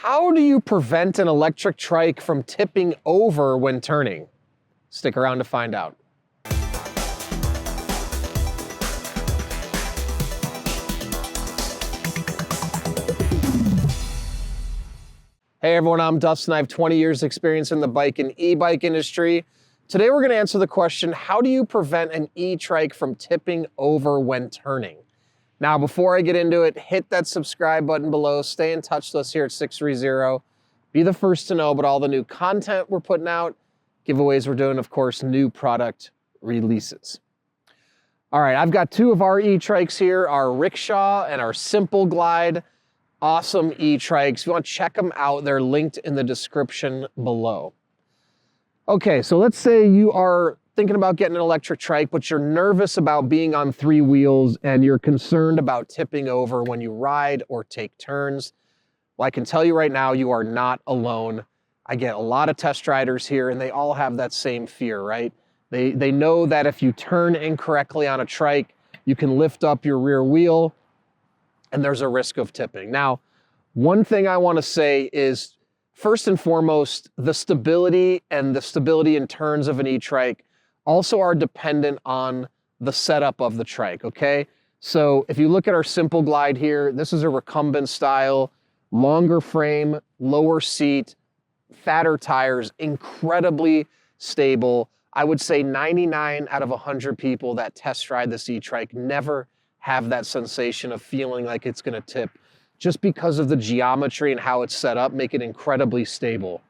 How do you prevent an electric trike from tipping over when turning? Stick around to find out. Hey everyone, I'm Dustin. I have 20 years experience in the bike and e-bike industry. Today we're going to answer the question, how do you prevent an e-trike from tipping over when turning? Now, before I get into it, hit that subscribe button below. Stay in touch with us here at Sixthreezero. Be the first to know about all the new content we're putting out, giveaways we're doing, of course, new product releases. All right, I've got two of our e-trikes here, our Rickshaw and our Simple Glide. Awesome e-trikes. If you want to check them out, they're linked in the description below. Okay, so let's say you are thinking about getting an electric trike, but you're nervous about being on three wheels and you're concerned about tipping over when you ride or take turns. Well, I can tell you right now, you are not alone. I get a lot of test riders here and they all have that same fear, right? They know that if you turn incorrectly on a trike, you can lift up your rear wheel and there's a risk of tipping. Now, one thing I want to say is, first and foremost, the stability in turns of an e-trike also are dependent on the setup of the trike, okay? So if you look at our Simple Glide here, this is a recumbent style, longer frame, lower seat, fatter tires, incredibly stable. I would say 99 out of 100 people that test ride this e-trike never have that sensation of feeling like it's gonna tip, just because of the geometry and how it's set up, make it incredibly stable.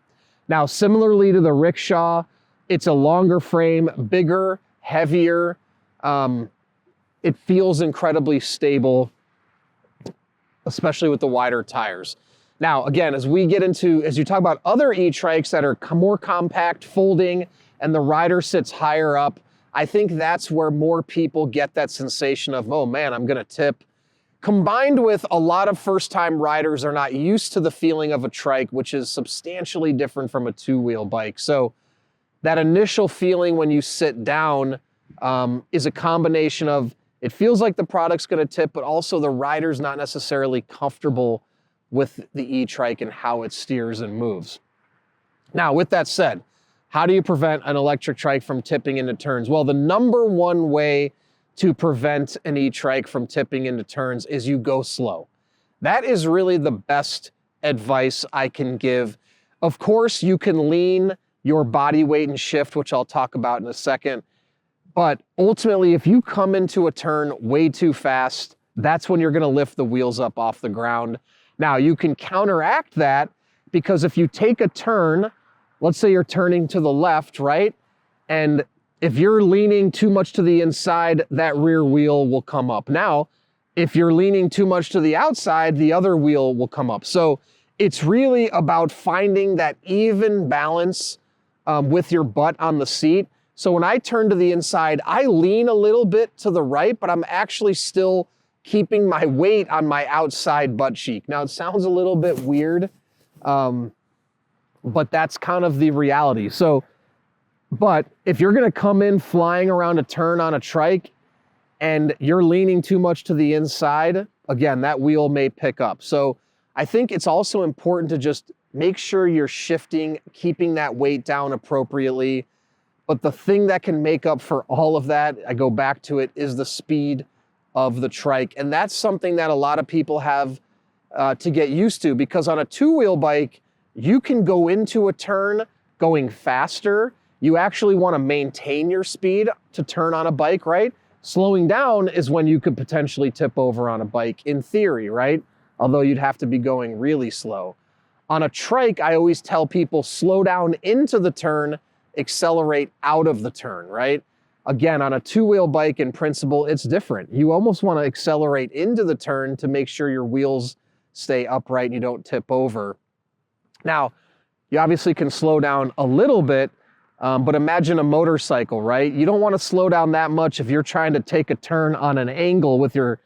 Now, similarly to the Rickshaw, it's a longer frame, bigger, heavier. It feels incredibly stable, especially with the wider tires. Now, again, as you talk about other e-trikes that are more compact, folding, and the rider sits higher up, I think that's where more people get that sensation of, oh man, I'm gonna tip. Combined with a lot of first-time riders are not used to the feeling of a trike, which is substantially different from a two-wheel bike. So that initial feeling when you sit down is a combination of, it feels like the product's gonna tip, but also the rider's not necessarily comfortable with the e-trike and how it steers and moves. Now, with that said, how do you prevent an electric trike from tipping into turns? Well, the number one way to prevent an e-trike from tipping into turns is you go slow. That is really the best advice I can give. Of course, you can lean your body weight and shift, which I'll talk about in a second. But ultimately, if you come into a turn way too fast, that's when you're gonna lift the wheels up off the ground. Now, you can counteract that, because if you take a turn, let's say you're turning to the left, right? And if you're leaning too much to the inside, that rear wheel will come up. Now, if you're leaning too much to the outside, the other wheel will come up. So it's really about finding that even balance with your butt on the seat. So when I turn to the inside, I lean a little bit to the right, but I'm actually still keeping my weight on my outside butt cheek. Now, it sounds a little bit weird, but that's kind of the reality. So, but if you're gonna come in flying around a turn on a trike and you're leaning too much to the inside, again, that wheel may pick up. So I think it's also important to just make sure you're shifting, keeping that weight down appropriately. But the thing that can make up for all of that, I go back to it, is the speed of the trike. And that's something that a lot of people have to get used to, because on a two-wheel bike, you can go into a turn going faster. You actually want to maintain your speed to turn on a bike, right? Slowing down is when you could potentially tip over on a bike, in theory, right? Although you'd have to be going really slow. On a trike, I always tell people, slow down into the turn, accelerate out of the turn, right? Again, on a two-wheel bike, in principle, it's different. You almost want to accelerate into the turn to make sure your wheels stay upright and you don't tip over. Now, you obviously can slow down a little bit, but imagine a motorcycle, right? You don't want to slow down that much if you're trying to take a turn on an angle with your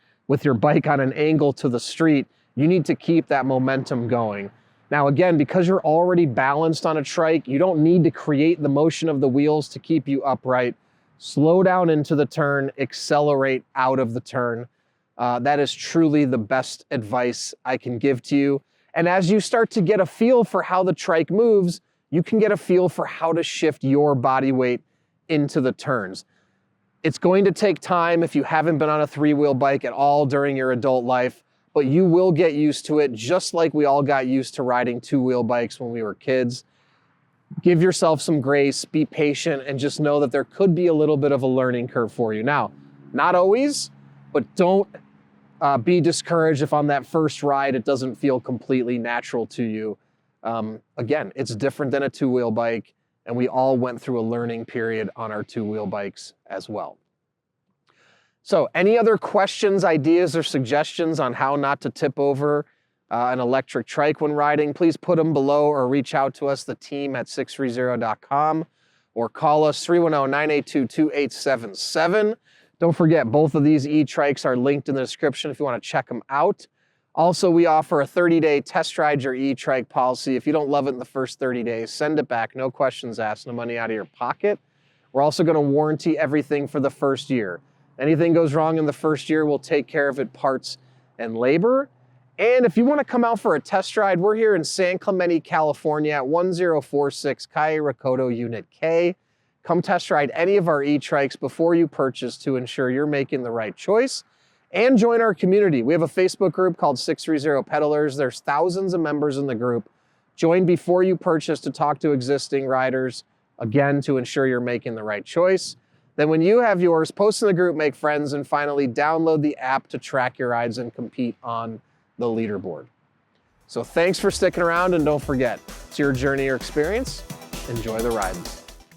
bike on an angle to the street. You need to keep that momentum going. Now, again, because you're already balanced on a trike, you don't need to create the motion of the wheels to keep you upright. Slow down into the turn, accelerate out of the turn. That is truly the best advice I can give to you. And as you start to get a feel for how the trike moves, you can get a feel for how to shift your body weight into the turns. It's going to take time if you haven't been on a three-wheel bike at all during your adult life, but you will get used to it just like we all got used to riding two-wheel bikes when we were kids. Give yourself some grace, be patient, and just know that there could be a little bit of a learning curve for you. Now, not always, but don't be discouraged if on that first ride it doesn't feel completely natural to you. Again, it's different than a two-wheel bike, and we all went through a learning period on our two-wheel bikes as well. So any other questions, ideas, or suggestions on how not to tip over an electric trike when riding, please put them below or reach out to us, the team at sixthreezero.com, or call us 310-982-2877. Don't forget, both of these E-Trikes are linked in the description if you want to check them out. Also, we offer a 30-day test ride your E-Trike policy. If you don't love it in the first 30 days, send it back, no questions asked, no money out of your pocket. We're also going to warranty everything for the first year. Anything goes wrong in the first year, we'll take care of it, parts and labor. And if you want to come out for a test ride, we're here in San Clemente, California at 1046 Calle, Recodo, Unit K. Come test ride any of our E-Trikes before you purchase to ensure you're making the right choice. And join our community. We have a Facebook group called Sixthreezero Peddlers. There's thousands of members in the group. Join before you purchase to talk to existing riders, again, to ensure you're making the right choice. Then when you have yours, post in the group, make friends, and finally download the app to track your rides and compete on the leaderboard. So thanks for sticking around, and don't forget, it's your journey or experience. Enjoy the rides.